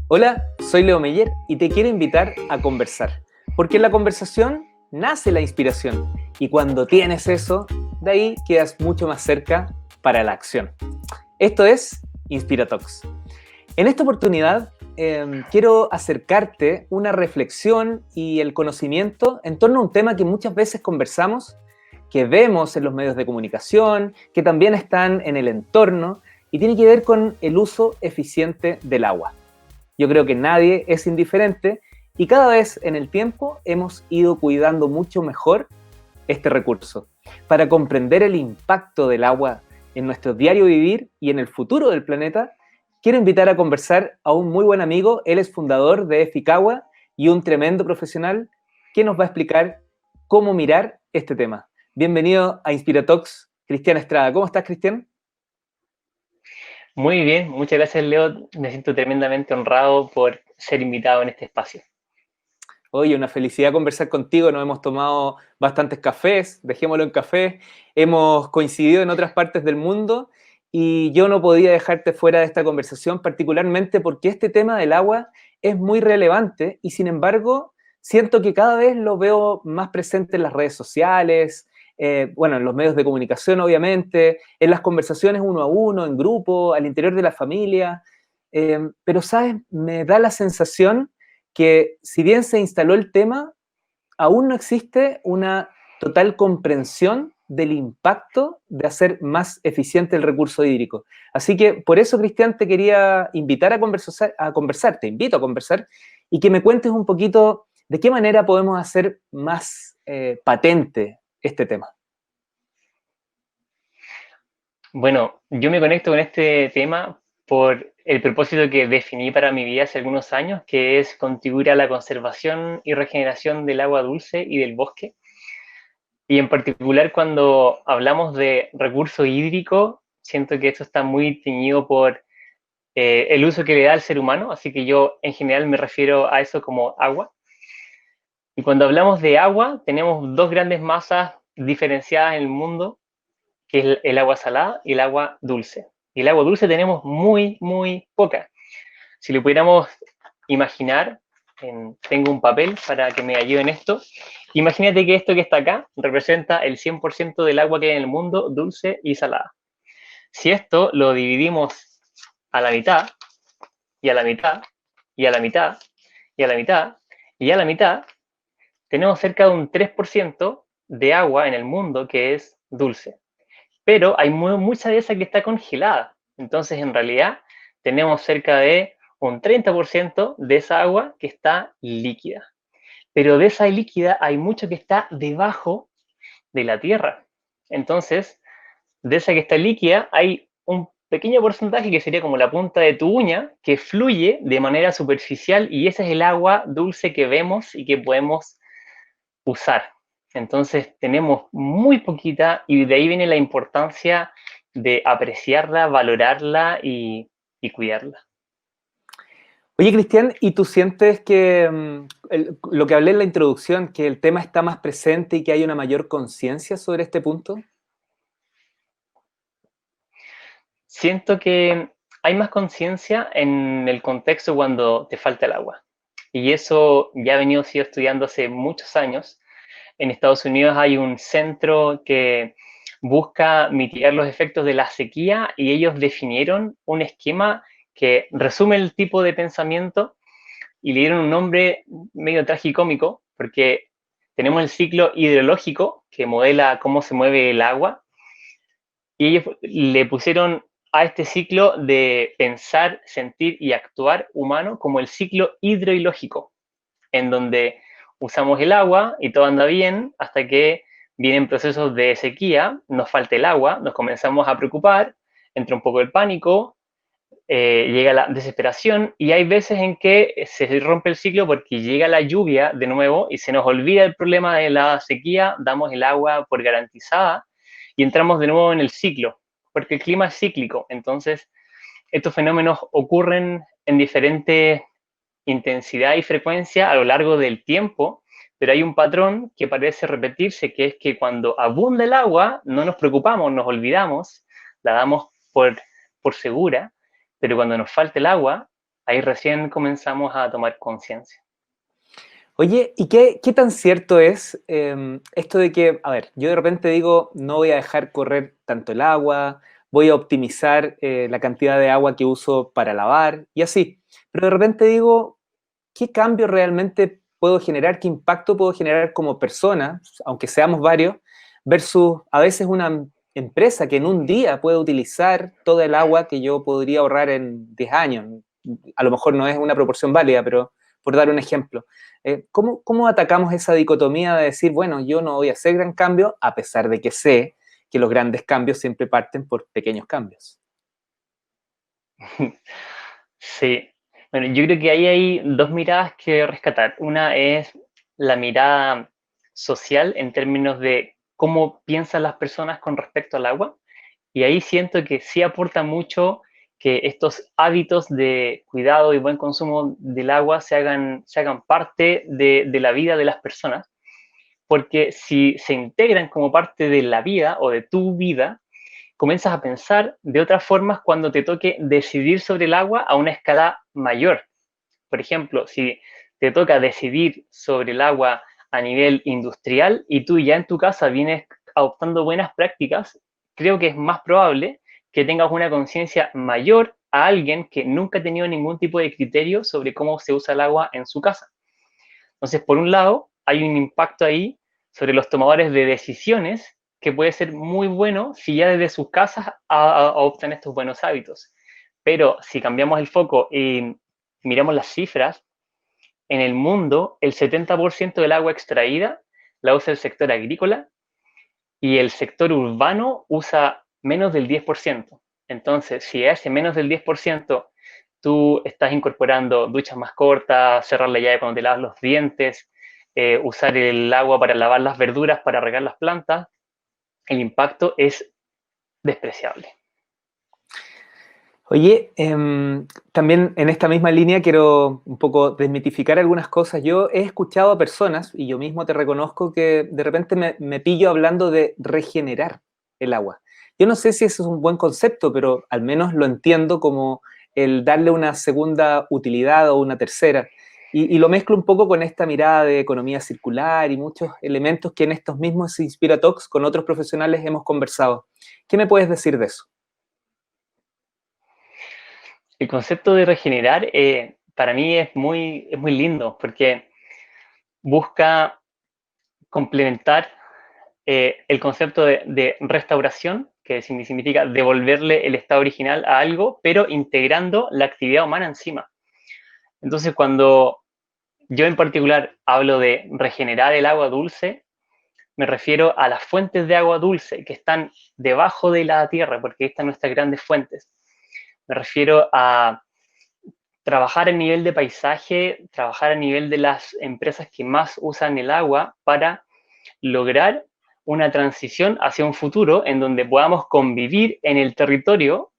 Hola, soy Leo Meyer y te quiero invitar a conversar, porque en la conversación nace la inspiración y cuando tienes eso, de ahí quedas mucho más cerca para la acción. Esto es Inspira Talks. En esta oportunidad quiero acercarte una reflexión y el conocimiento en torno a un tema que muchas veces conversamos, que vemos en los medios de comunicación, que también están en el entorno y tiene que ver con el uso eficiente del agua. Yo creo que nadie es indiferente y cada vez en el tiempo hemos ido cuidando mucho mejor este recurso. Para comprender el impacto del agua en nuestro diario vivir y en el futuro del planeta, quiero invitar a conversar a un muy buen amigo. Él es fundador de Eficagua y un tremendo profesional que nos va a explicar cómo mirar este tema. Bienvenido a Inspira Talks, Cristian Estrada. ¿Cómo estás, Cristian? Muy bien, muchas gracias Leo. Me siento tremendamente honrado por ser invitado en este espacio. Oye, una felicidad conversar contigo. Nos hemos tomado bastantes cafés, dejémoslo en café. Hemos coincidido en otras partes del mundo y yo no podía dejarte fuera de esta conversación, particularmente porque este tema del agua es muy relevante y sin embargo siento que cada vez lo veo más presente en las redes sociales, bueno, en los medios de comunicación obviamente, en las conversaciones uno a uno, en grupo, al interior de la familia. Pero, ¿sabes? Me da la sensación que si bien se instaló el tema, aún no existe una total comprensión del impacto de hacer más eficiente el recurso hídrico. Así que por eso, Cristian, te quería invitar a conversar, te invito a conversar y que me cuentes un poquito de qué manera podemos hacer más patente este tema. Bueno, yo me conecto con este tema por el propósito que definí para mi vida hace algunos años, que es contribuir a la conservación y regeneración del agua dulce y del bosque. Y en particular cuando hablamos de recurso hídrico, siento que esto está muy teñido por el uso que le da al ser humano, así que yo en general me refiero a eso como agua. Y cuando hablamos de agua, tenemos dos grandes masas diferenciadas en el mundo, que es el agua salada y el agua dulce. Y el agua dulce tenemos muy, muy poca. Si lo pudiéramos imaginar, tengo un papel para que me ayude en esto. Imagínate que esto que está acá representa el 100% del agua que hay en el mundo, dulce y salada. Si esto lo dividimos a la mitad, y a la mitad, y a la mitad, y a la mitad, y a la mitad, tenemos cerca de un 3% de agua en el mundo que es dulce. Pero hay mucha de esa que está congelada. Entonces, en realidad, tenemos cerca de un 30% de esa agua que está líquida. Pero de esa líquida hay mucho que está debajo de la tierra. Entonces, de esa que está líquida, hay un pequeño porcentaje que sería como la punta de tu uña, que fluye de manera superficial y ese es el agua dulce que vemos y que podemos usar. Entonces tenemos muy poquita y de ahí viene la importancia de apreciarla, valorarla y cuidarla. Oye, Cristian, ¿y tú sientes que lo que hablé en la introducción, que el tema está más presente y que hay una mayor conciencia sobre este punto? Siento que hay más conciencia en el contexto cuando te falta el agua. Y eso ya ha venido sido estudiando hace muchos años. En Estados Unidos hay un centro que busca mitigar los efectos de la sequía y ellos definieron un esquema que resume el tipo de pensamiento y le dieron un nombre medio tragicómico porque tenemos el ciclo hidrológico que modela cómo se mueve el agua y ellos le pusieron a este ciclo de pensar, sentir y actuar humano como el ciclo hidrológico, en donde usamos el agua y todo anda bien hasta que vienen procesos de sequía, nos falta el agua, nos comenzamos a preocupar, entra un poco el pánico, llega la desesperación y hay veces en que se rompe el ciclo porque llega la lluvia de nuevo y se nos olvida el problema de la sequía, damos el agua por garantizada y entramos de nuevo en el ciclo, porque el clima es cíclico. Entonces, estos fenómenos ocurren en diferente intensidad y frecuencia a lo largo del tiempo, pero hay un patrón que parece repetirse, que es que cuando abunda el agua, no nos preocupamos, nos olvidamos, la damos por segura, pero cuando nos falta el agua, Ahí recién comenzamos a tomar conciencia. Oye, ¿y qué tan cierto es esto de que, a ver, yo de repente digo, no voy a dejar correr tanto el agua, voy a optimizar la cantidad de agua que uso para lavar y así, pero de repente digo, ¿qué cambio realmente puedo generar, qué impacto puedo generar como persona, aunque seamos varios, versus a veces una empresa que en un día puede utilizar toda el agua que yo podría ahorrar en 10 años? A lo mejor no es una proporción válida, pero por dar un ejemplo. ¿Cómo atacamos esa dicotomía de decir, bueno, yo no voy a hacer gran cambio, a pesar de que sé que los grandes cambios siempre parten por pequeños cambios? Sí, bueno, yo creo que ahí hay dos miradas que rescatar. Una es la mirada social en términos de cómo piensan las personas con respecto al agua. Y ahí siento que sí aporta mucho que estos hábitos de cuidado y buen consumo del agua se hagan parte de la vida de las personas, porque si se integran como parte de la vida o de tu vida, comienzas a pensar de otras formas cuando te toque decidir sobre el agua a una escala mayor. Por ejemplo, si te toca decidir sobre el agua a nivel industrial y tú ya en tu casa vienes adoptando buenas prácticas, creo que es más probable que tengas una conciencia mayor a alguien que nunca ha tenido ningún tipo de criterio sobre cómo se usa el agua en su casa. Entonces, por un lado, hay un impacto ahí sobre los tomadores de decisiones que puede ser muy bueno si ya desde sus casas adoptan estos buenos hábitos. Pero si cambiamos el foco y miramos las cifras, en el mundo el 70% del agua extraída la usa el sector agrícola y el sector urbano usa menos del 10%. Entonces, si a ese menos del 10% tú estás incorporando duchas más cortas, cerrar la llave cuando te lavas los dientes, usar el agua para lavar las verduras, para regar las plantas, el impacto es despreciable. Oye, también en esta misma línea quiero un poco desmitificar algunas cosas. Yo he escuchado a personas, y yo mismo te reconozco, que de repente me pillo hablando de regenerar el agua. Yo no sé si eso es un buen concepto, pero al menos lo entiendo como el darle una segunda utilidad o una tercera. Y lo mezclo un poco con esta mirada de economía circular y muchos elementos que en estos mismos Inspira Talks con otros profesionales hemos conversado. ¿Qué me puedes decir de eso? El concepto de regenerar para mí es muy lindo porque busca complementar el concepto de restauración, que significa devolverle el estado original a algo, pero integrando la actividad humana encima. Entonces, cuando yo en particular hablo de regenerar el agua dulce, me refiero a las fuentes de agua dulce que están debajo de la tierra, porque estas son nuestras grandes fuentes. Me refiero a trabajar a nivel de paisaje, trabajar a nivel de las empresas que más usan el agua para lograr una transición hacia un futuro en donde podamos convivir en el territorio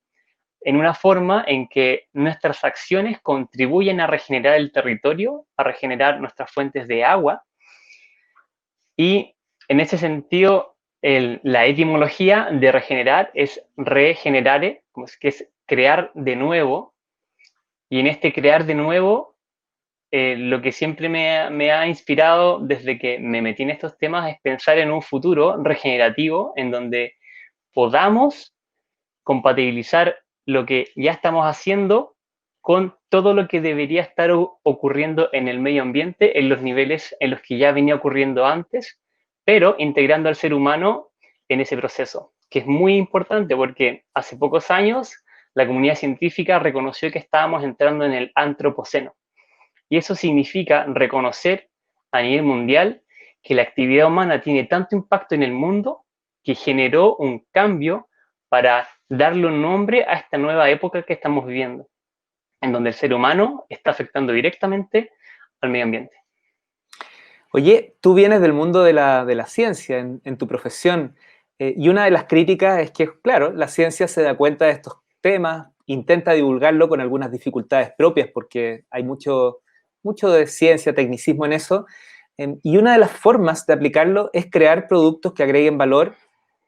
en una forma en que nuestras acciones contribuyen a regenerar el territorio, a regenerar nuestras fuentes de agua. Y en ese sentido, la etimología de regenerar es regenerare, que es crear de nuevo. Y en este crear de nuevo, lo que siempre me ha inspirado desde que me metí en estos temas es pensar en un futuro regenerativo en donde podamos compatibilizar lo que ya estamos haciendo con todo lo que debería estar ocurriendo en el medio ambiente, en los niveles en los que ya venía ocurriendo antes, pero integrando al ser humano en ese proceso, que es muy importante porque hace pocos años la comunidad científica reconoció que estábamos entrando en el antropoceno. Y eso significa reconocer a nivel mundial que la actividad humana tiene tanto impacto en el mundo que generó un cambio para darle un nombre a esta nueva época que estamos viviendo, en donde el ser humano está afectando directamente al medio ambiente. Oye, tú vienes del mundo de la ciencia en tu profesión, y una de las críticas es que, claro, la ciencia se da cuenta de estos temas, intenta divulgarlo con algunas dificultades propias, porque hay mucho de ciencia, tecnicismo en eso, y una de las formas de aplicarlo es crear productos que agreguen valor,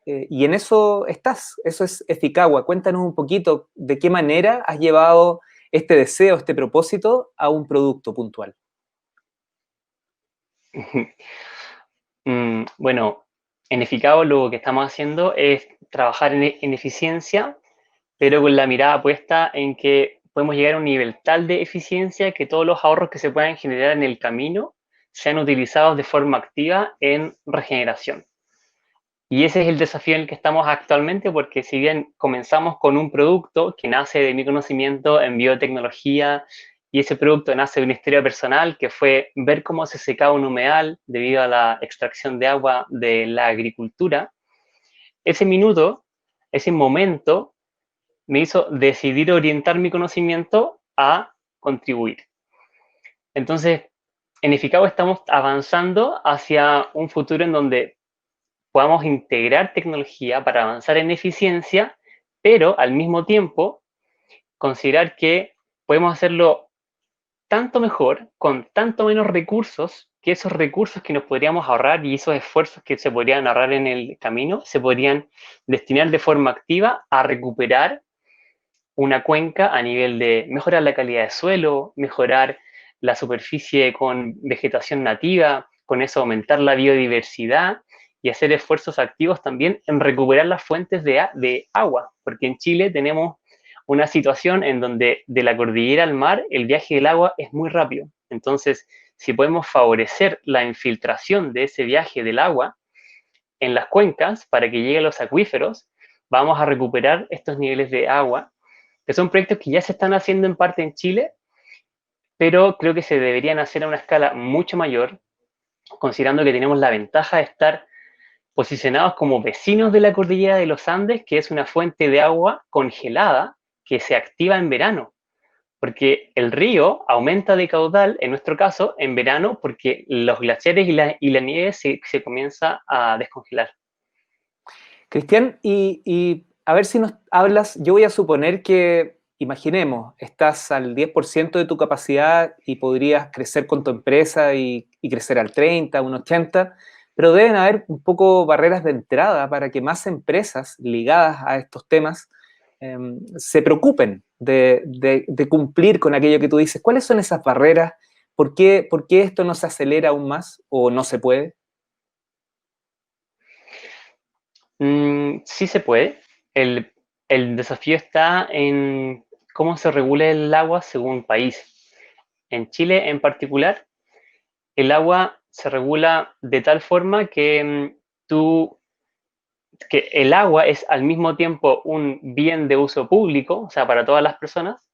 y en eso estás, eso es Eficagua. Cuéntanos un poquito de qué manera has llevado este deseo, este propósito a un producto puntual? Bueno, en Eficao lo que estamos haciendo es trabajar en eficiencia, pero con la mirada puesta en que podemos llegar a un nivel tal de eficiencia que todos los ahorros que se puedan generar en el camino sean utilizados de forma activa en regeneración. Y ese es el desafío en el que estamos actualmente, porque si bien comenzamos con un producto que nace de mi conocimiento en biotecnología, y ese producto nace de una historia personal que fue ver cómo se secaba un humedal debido a la extracción de agua de la agricultura, ese minuto, ese momento, me hizo decidir orientar mi conocimiento a contribuir. Entonces, en Eficao estamos avanzando hacia un futuro en donde podamos integrar tecnología para avanzar en eficiencia, pero al mismo tiempo considerar que podemos hacerlo tanto mejor, con tanto menos recursos, que esos recursos que nos podríamos ahorrar y esos esfuerzos que se podrían ahorrar en el camino, se podrían destinar de forma activa a recuperar una cuenca a nivel de mejorar la calidad de suelo, mejorar la superficie con vegetación nativa, con eso aumentar la biodiversidad y hacer esfuerzos activos también en recuperar las fuentes de agua, porque en Chile tenemos una situación en donde de la cordillera al mar el viaje del agua es muy rápido. Entonces, si podemos favorecer la infiltración de ese viaje del agua en las cuencas para que llegue a los acuíferos, vamos a recuperar estos niveles de agua, que son proyectos que ya se están haciendo en parte en Chile, pero creo que se deberían hacer a una escala mucho mayor, considerando que tenemos la ventaja de estar posicionados como vecinos de la cordillera de los Andes, que es una fuente de agua congelada que se activa en verano, porque el río aumenta de caudal, en nuestro caso, en verano, porque los glaciares y la nieve se comienza a descongelar. Cristian, y a ver si nos hablas, yo voy a suponer que, imaginemos, estás al 10% de tu capacidad y podrías crecer con tu empresa y crecer al 30, un 80, pero deben haber un poco barreras de entrada para que más empresas ligadas a estos temas se preocupen de cumplir con aquello que tú dices. ¿Cuáles son esas barreras? Por qué esto no se acelera aún más o no se puede? Sí se puede. El, el desafío está en cómo se regula el agua según país. En Chile en particular, el agua se regula de tal forma que que el agua es al mismo tiempo un bien de uso público, o sea, para todas las personas,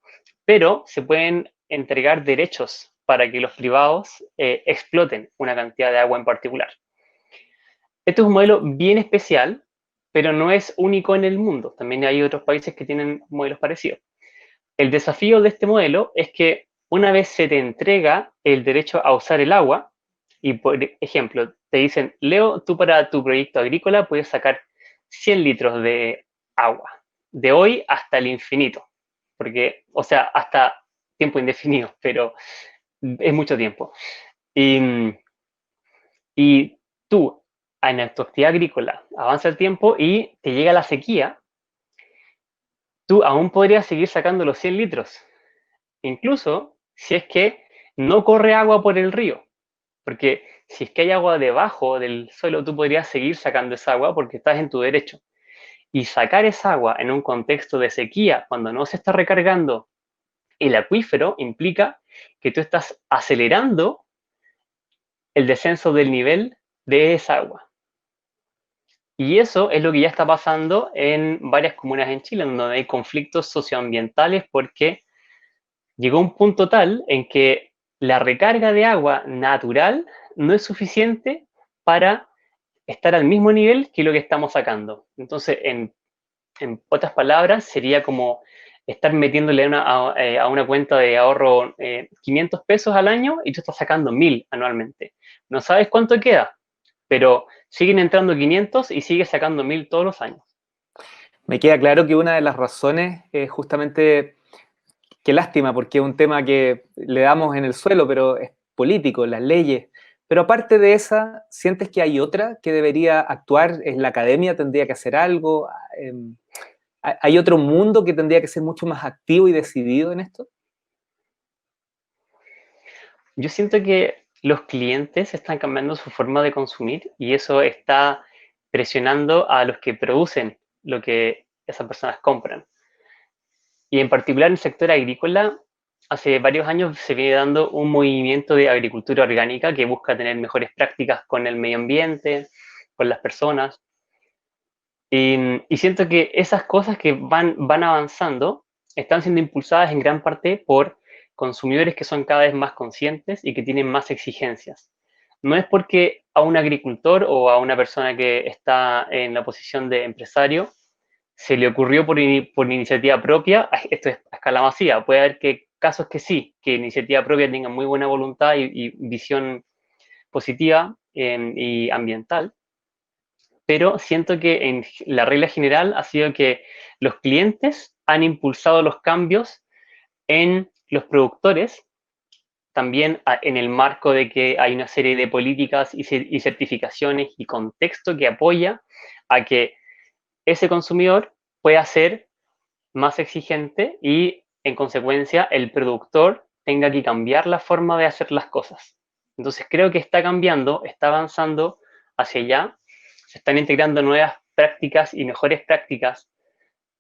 pero se pueden entregar derechos para que los privados exploten una cantidad de agua en particular. Este es un modelo bien especial, pero no es único en el mundo. También hay otros países que tienen modelos parecidos. El desafío de este modelo es que una vez se te entrega el derecho a usar el agua, y por ejemplo, te dicen, Leo, tú para tu proyecto agrícola puedes sacar 100 litros de agua, de hoy hasta el infinito, porque, o sea, hasta tiempo indefinido, pero es mucho tiempo. Y, y tú, en tu actividad agrícola, avanza el tiempo y te llega la sequía, tú aún podrías seguir sacando los 100 litros, incluso si es que no corre agua por el río, porque si es que hay agua debajo del suelo, tú podrías seguir sacando esa agua porque estás en tu derecho. Y sacar esa agua en un contexto de sequía, cuando no se está recargando el acuífero, implica que tú estás acelerando el descenso del nivel de esa agua. Y eso es lo que ya está pasando en varias comunas en Chile, donde hay conflictos socioambientales porque llegó un punto tal en que la recarga de agua natural no es suficiente para estar al mismo nivel que lo que estamos sacando. Entonces, en otras palabras, sería como estar metiéndole a una cuenta de ahorro 500 pesos al año y tú estás sacando 1000 anualmente. No sabes cuánto queda, pero siguen entrando 500 y sigues sacando 1000 todos los años. Me queda claro que una de las razones es justamente, qué lástima, porque es un tema que le damos en el suelo, pero es político, las leyes. Pero aparte de esa, ¿sientes que hay otra que debería actuar? ¿Es la academia tendría que hacer algo? ¿Hay otro mundo que tendría que ser mucho más activo y decidido en esto? Yo siento que los clientes están cambiando su forma de consumir y eso está presionando a los que producen lo que esas personas compran. Y en particular en el sector agrícola, hace varios años se viene dando un movimiento de agricultura orgánica que busca tener mejores prácticas con el medio ambiente, con las personas. Y siento que esas cosas que van avanzando están siendo impulsadas en gran parte por consumidores que son cada vez más conscientes y que tienen más exigencias. No es porque a un agricultor o a una persona que está en la posición de empresario se le ocurrió por iniciativa propia, esto es a escala masiva. Puede haber casos que sí, que iniciativa propia tengan muy buena voluntad y visión positiva y ambiental, pero siento que en la regla general ha sido que los clientes han impulsado los cambios en los productores, también en el marco de que hay una serie de políticas y certificaciones y contexto que apoya a que ese consumidor pueda ser más exigente y, en consecuencia, el productor tenga que cambiar la forma de hacer las cosas. Entonces creo que está cambiando, está avanzando hacia allá, se están integrando nuevas prácticas y mejores prácticas.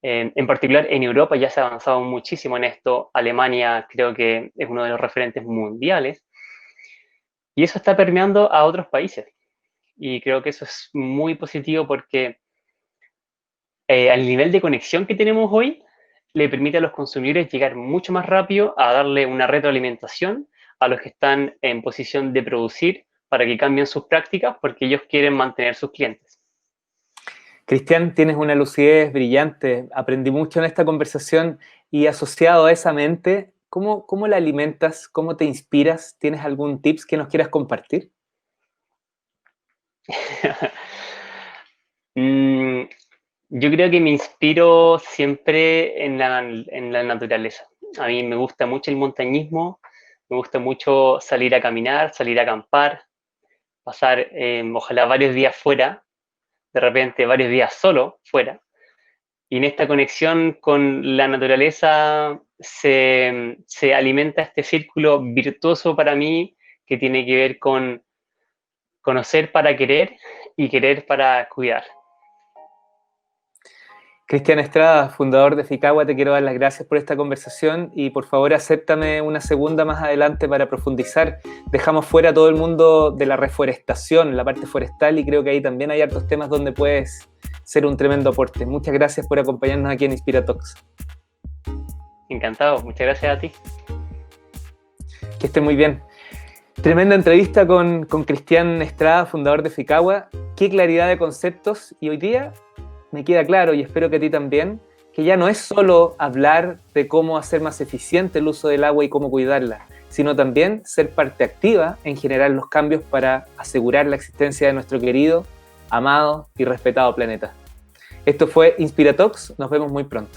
En particular, en Europa ya se ha avanzado muchísimo en esto. Alemania creo que es uno de los referentes mundiales. Y eso está permeando a otros países. Y creo que eso es muy positivo porque al nivel de conexión que tenemos hoy, le permite a los consumidores llegar mucho más rápido a darle una retroalimentación a los que están en posición de producir para que cambien sus prácticas porque ellos quieren mantener sus clientes. Cristian, tienes una lucidez brillante. Aprendí mucho en esta conversación y asociado a esa mente, ¿cómo la alimentas? ¿Cómo te inspiras? ¿Tienes algún tips que nos quieras compartir? Yo creo que me inspiro siempre en la naturaleza. A mí me gusta mucho el montañismo, me gusta mucho salir a caminar, salir a acampar, pasar ojalá varios días fuera, de repente varios días solo fuera. Y en esta conexión con la naturaleza se alimenta este círculo virtuoso para mí que tiene que ver con conocer para querer y querer para cuidar. Cristian Estrada, fundador de Ficagua, te quiero dar las gracias por esta conversación y por favor acéptame una segunda más adelante para profundizar. Dejamos fuera todo el mundo de la reforestación, la parte forestal, y creo que ahí también hay hartos temas donde puedes ser un tremendo aporte. Muchas gracias por acompañarnos aquí en Inspira Talks. Encantado, muchas gracias a ti. Que esté muy bien. Tremenda entrevista con Cristian Estrada, fundador de Ficagua. Qué claridad de conceptos, y hoy día me queda claro, y espero que a ti también, que ya no es solo hablar de cómo hacer más eficiente el uso del agua y cómo cuidarla, sino también ser parte activa en generar los cambios para asegurar la existencia de nuestro querido, amado y respetado planeta. Esto fue Inspira Talks, nos vemos muy pronto.